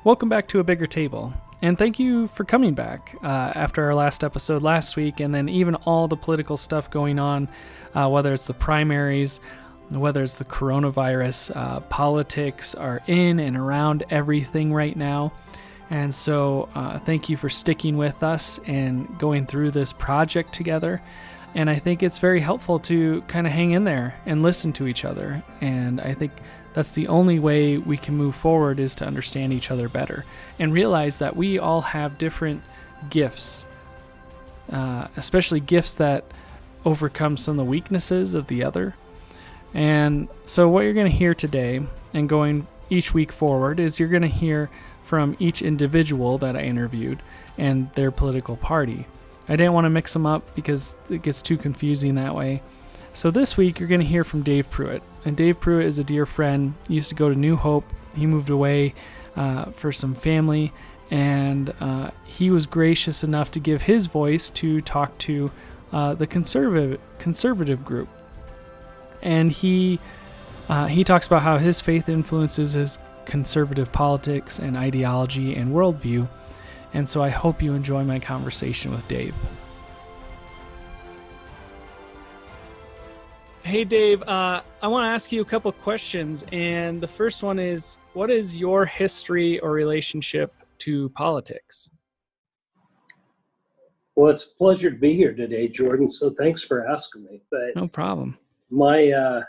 Welcome back to A Bigger Table, and thank you for coming back after our last episode last week, and then even all the political stuff going on, whether it's the primaries, whether it's the coronavirus. Politics are in and around everything right now, and so thank you for sticking with us and going through this project together. And I think it's very helpful to kind of hang in there and listen to each other, and I think that's the only way we can move forward, is to understand each other better and realize that we all have different gifts, especially gifts that overcome some of the weaknesses of the other. And so what you're going to hear today and going each week forward is you're going to hear from each individual that I interviewed and their political party. I didn't want to mix them up because it gets too confusing that way. So this week you're going to hear from Dave Pruitt. And Dave Pruitt is a dear friend. He used to go to New Hope. He moved away for some family, and he was gracious enough to give his voice to talk to the conservative group. And he talks about how his faith influences his conservative politics and ideology and worldview. And so I hope you enjoy my conversation with Dave. Hey, Dave, I want to ask you a couple of questions. And the first one is, what is your history or relationship to politics? Well, it's a pleasure to be here today, Jordan. So thanks for asking me. But No problem. my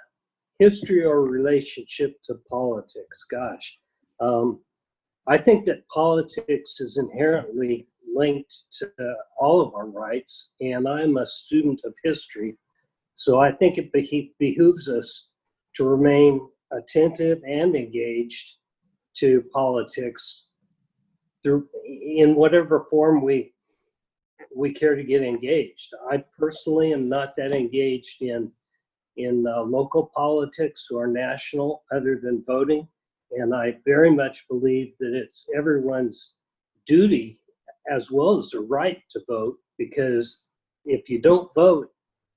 history or relationship to politics, gosh, I think that politics is inherently linked to all of our rights. And I'm a student of history. So I think it behooves us to remain attentive and engaged to politics in whatever form we care to get engaged. I personally am not that engaged in local politics or national, other than voting. And I very much believe that it's everyone's duty as well as the right to vote, because if you don't vote,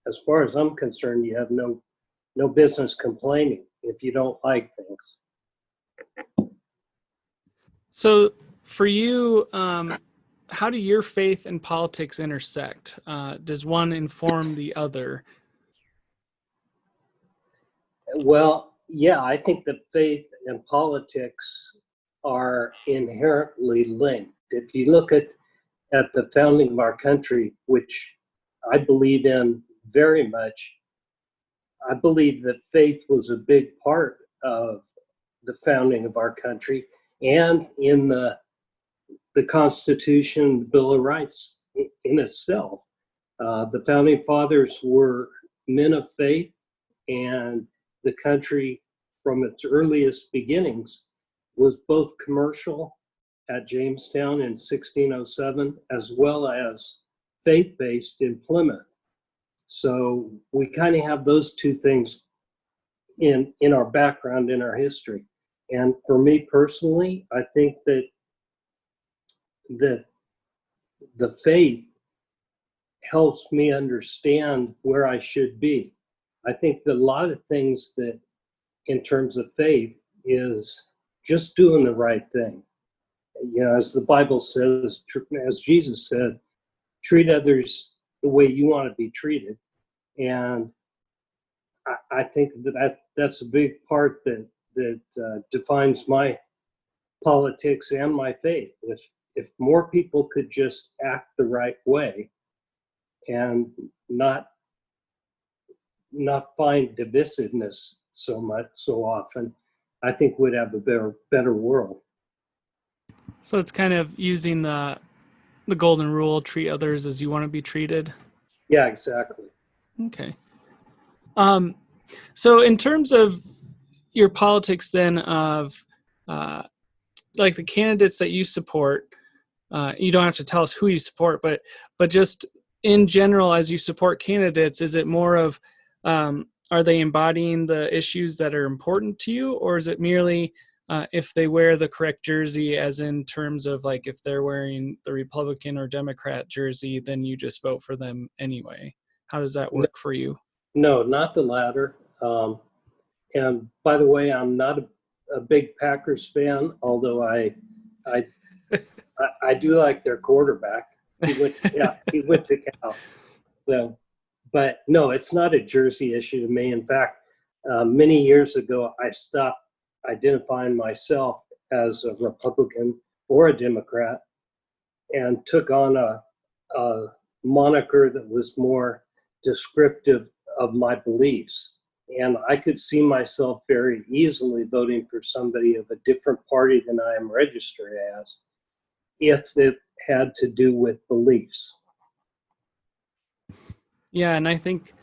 as far as I'm concerned, you have no business complaining if you don't like things. So for you, how do your faith and politics intersect? Does one inform the other? Well, yeah, I think that faith and politics are inherently linked. If you look at the founding of our country, which I believe in very much, I believe that faith was a big part of the founding of our country, and in the Constitution, the Bill of Rights in itself. The founding fathers were men of faith, and the country from its earliest beginnings was both commercial at Jamestown in 1607, as well as faith-based in Plymouth. So we kind of have those two things in our background, in our history. And for me personally, I think that the faith helps me understand where I should be. I think that a lot of things that, in terms of faith, is just doing the right thing. You know, as the Bible says, as Jesus said, treat others the way you want to be treated. And I think that's a big part that defines my politics and my faith. If more people could just act the right way and not find divisiveness so often, I think we'd have a better world. So it's kind of using the golden rule, treat others as you want to be treated. Yeah, exactly. Okay. So in terms of your politics then, of like the candidates that you support, you don't have to tell us who you support, but just in general, as you support candidates, is it more of, are they embodying the issues that are important to you, or is it merely if they wear the correct jersey, as in terms of like if they're wearing the Republican or Democrat jersey, then you just vote for them anyway? How does that work for you? No, not the latter. And by the way, I'm not a big Packers fan, although I I I do like their quarterback. He went to Cal. So, but no, it's not a Jersey issue to me. In fact, many years ago, I stopped identifying myself as a Republican or a Democrat and took on a moniker that was more descriptive of my beliefs. And I could see myself very easily voting for somebody of a different party than I am registered as if it had to do with beliefs. Yeah, and I think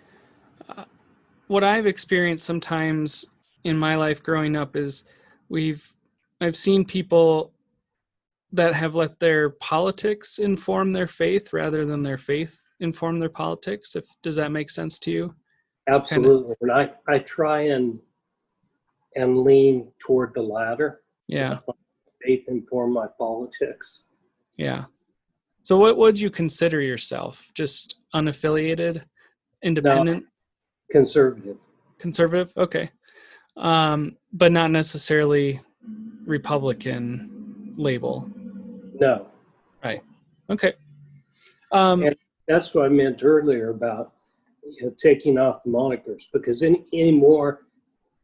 what I've experienced sometimes in my life growing up is I've seen people that have let their politics inform their faith rather than their faith inform their politics. Does that make sense to you? Absolutely. And I try and lean toward the latter. Yeah. Faith inform my politics. Yeah. So what would you consider yourself? Just unaffiliated, independent? No, conservative. Conservative? Okay. But not necessarily Republican label. No. Right. Okay. And that's what I meant earlier about taking off the monikers, because anymore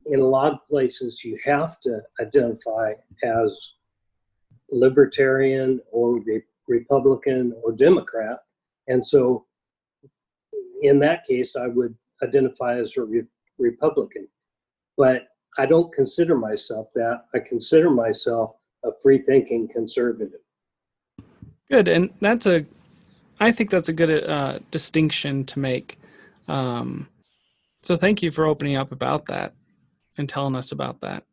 in a lot of places you have to identify as libertarian or Republican or Democrat. And so in that case, I would identify as a Republican. But I don't consider myself that. I consider myself a free-thinking conservative. Good. And I think that's a good distinction to make. So thank you for opening up about that and telling us about that.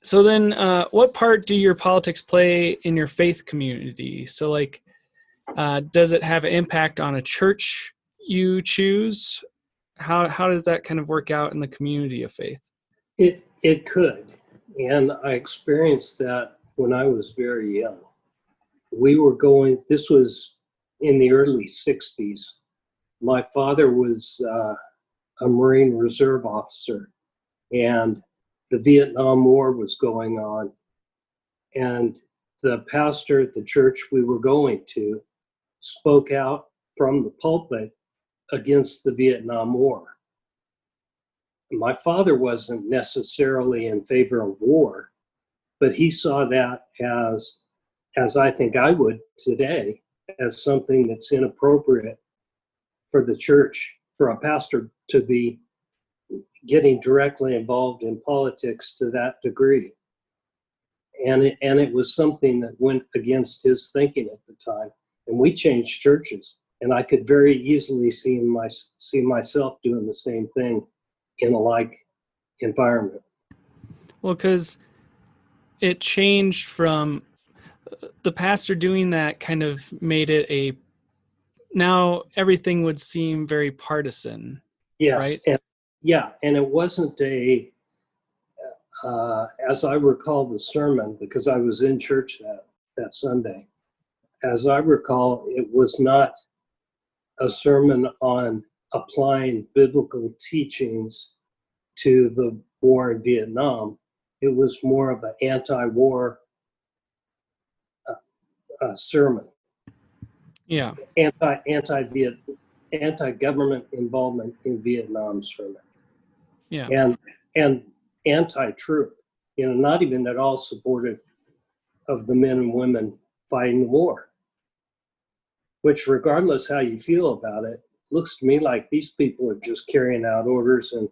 So then what part do your politics play in your faith community? So like, does it have an impact on a church you choose? How does that kind of work out in the community of faith? It could. And I experienced that when I was very young. This was in the early 60s. My father was a Marine Reserve officer, and the Vietnam War was going on. And the pastor at the church we were going to spoke out from the pulpit against the Vietnam War. My father wasn't necessarily in favor of war, but he saw that as I think I would today, as something that's inappropriate for the church, for a pastor to be getting directly involved in politics to that degree. And it was something that went against his thinking at the time. And we changed churches, and I could very easily see myself doing the same thing in a like environment. Well, because it changed from the pastor doing that kind of made it now everything would seem very partisan. Yes. Right? And it wasn't as I recall the sermon, because I was in church that Sunday, as I recall, it was not a sermon on applying biblical teachings to the war in Vietnam. It was more of an anti-war sermon. Yeah. Anti-government involvement in Vietnam sermon. Yeah. And anti-troop, not even at all supportive of the men and women fighting the war. Which, regardless how you feel about it, looks to me like these people are just carrying out orders and,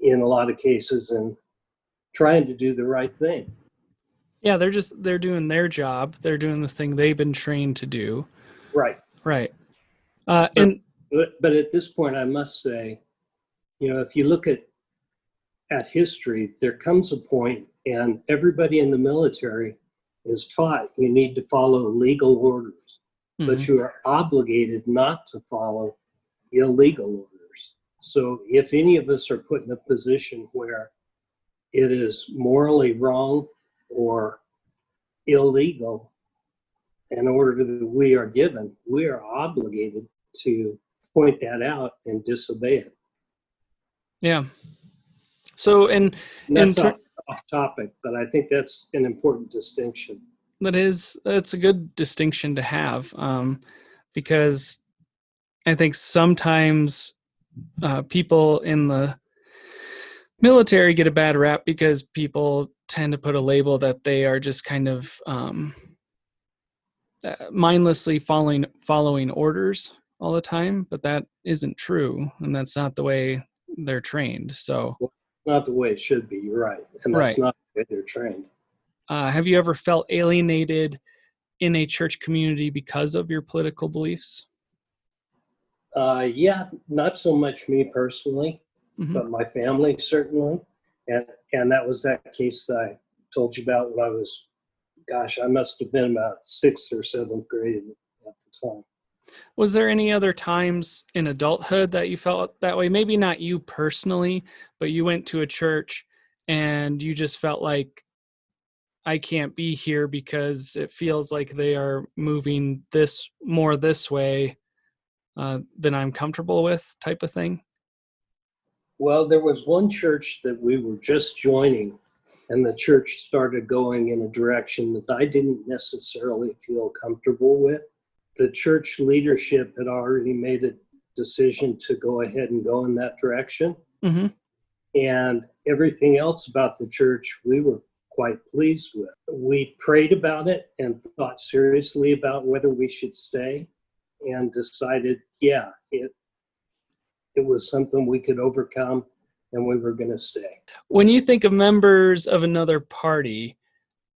in a lot of cases, and trying to do the right thing. Yeah, they're doing their job. They're doing the thing they've been trained to do. Right. Right. But at this point, I must say, if you look at history, there comes a point, and everybody in the military is taught you need to follow legal orders, but you are obligated not to follow illegal orders. So if any of us are put in a position where it is morally wrong or illegal, an order that we are given, we are obligated to point that out and disobey it. Yeah. So, and that's off topic, but I think that's an important distinction. That's a good distinction to have, because I think sometimes people in the military get a bad rap because people tend to put a label that they are just kind of mindlessly following orders all the time, but that isn't true, and that's not the way they're trained. So, Not the way it should be. You're right, and that's right. not the way they're trained. Have you ever felt alienated in a church community because of your political beliefs? Yeah, not so much me personally, Mm-hmm. but my family certainly, and that was that case that I told you about when I was, gosh, I must have been about 6th or 7th grade at the time. Was there any other times in adulthood that you felt that way? Maybe not you personally, but you went to a church and you just felt like, I can't be here because it feels like they are moving this way than I'm comfortable with, type of thing? Well, there was one church that we were just joining, and the church started going in a direction that I didn't necessarily feel comfortable with. The church leadership had already made a decision to go ahead and go in that direction. Mm-hmm. And everything else about the church we were quite pleased with. We prayed about it and thought seriously about whether we should stay, and decided, yeah, it was something we could overcome, and we were going to stay. When you think of members of another party,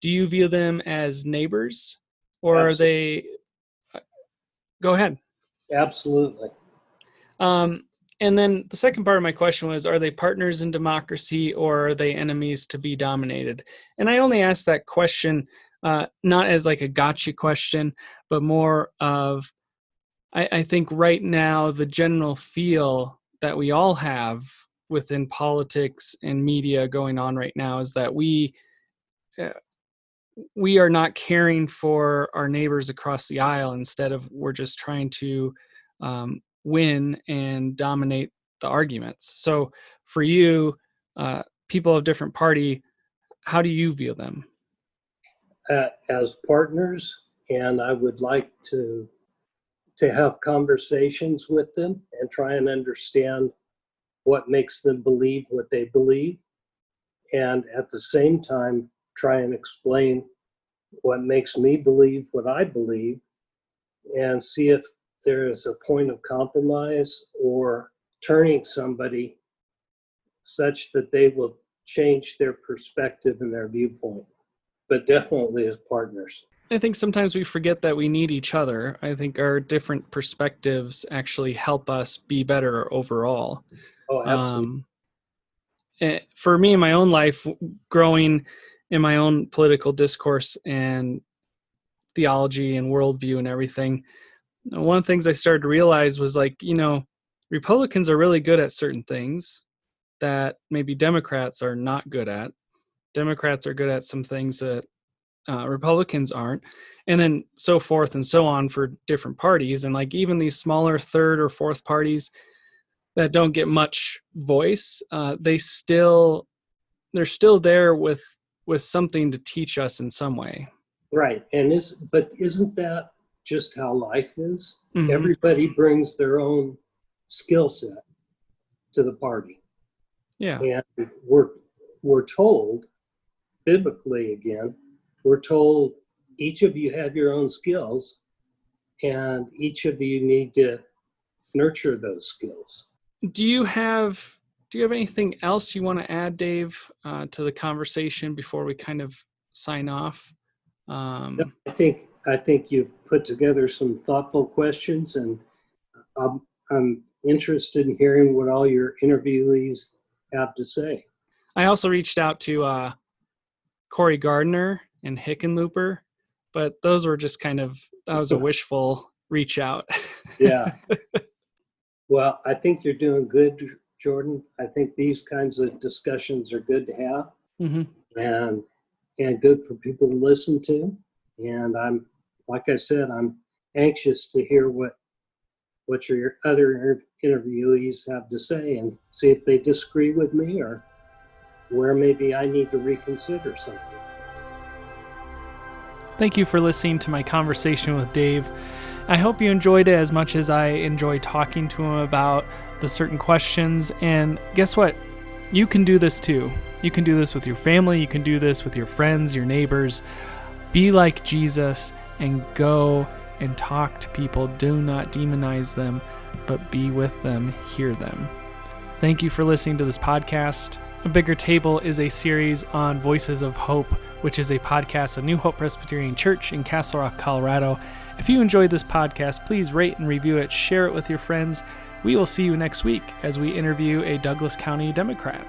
do you view them as neighbors, or Absolutely. are they? Go ahead. Absolutely. And then the second part of my question was, are they partners in democracy, or are they enemies to be dominated? And I only asked that question not as like a gotcha question, but more of, I think right now the general feel that we all have within politics and media going on right now is that we are not caring for our neighbors across the aisle. Instead of, we're just trying to win and dominate the arguments. So for you, people of different party, how do you view them? As partners, and I would like to have conversations with them and try and understand what makes them believe what they believe, and at the same time try and explain what makes me believe what I believe, and see if there is a point of compromise or turning somebody such that they will change their perspective and their viewpoint, but definitely as partners. I think sometimes we forget that we need each other. I think our different perspectives actually help us be better overall. Oh, absolutely. For me in my own life, growing in my own political discourse and theology and worldview and everything, one of the things I started to realize was, like, Republicans are really good at certain things that maybe Democrats are not good at. Democrats are good at some things that Republicans aren't, and then so forth and so on for different parties. And like even these smaller third or fourth parties that don't get much voice, they're still there with something to teach us in some way. Right. But isn't that just how life is? Mm-hmm. Everybody brings their own skill set to the party. Yeah. And we're told, biblically again, we're told each of you have your own skills, and each of you need to nurture those skills. Do you have anything else you want to add, Dave, to the conversation before we kind of sign off? I think you've put together some thoughtful questions, and I'm interested in hearing what all your interviewees have to say. I also reached out to Cory Gardner and Hickenlooper, but those were just that was a wishful reach out. Yeah. Well, I think you're doing good, Jordan. I think these kinds of discussions are good to have, mm-hmm. and good for people to listen to. And like I said, I'm anxious to hear what your other interviewees have to say, and see if they disagree with me or where maybe I need to reconsider something. Thank you for listening to my conversation with Dave. I hope you enjoyed it as much as I enjoy talking to him about the certain questions. And guess what? You can do this too. You can do this with your family. You can do this with your friends, your neighbors. Be like Jesus and go and talk to people. Do not demonize them, but be with them, hear them. Thank you for listening to this podcast. A Bigger Table is a series on Voices of Hope, which is a podcast of New Hope Presbyterian Church in Castle Rock, Colorado. If you enjoyed this podcast, please rate and review it, share it with your friends. We will see you next week as we interview a Douglas County Democrat.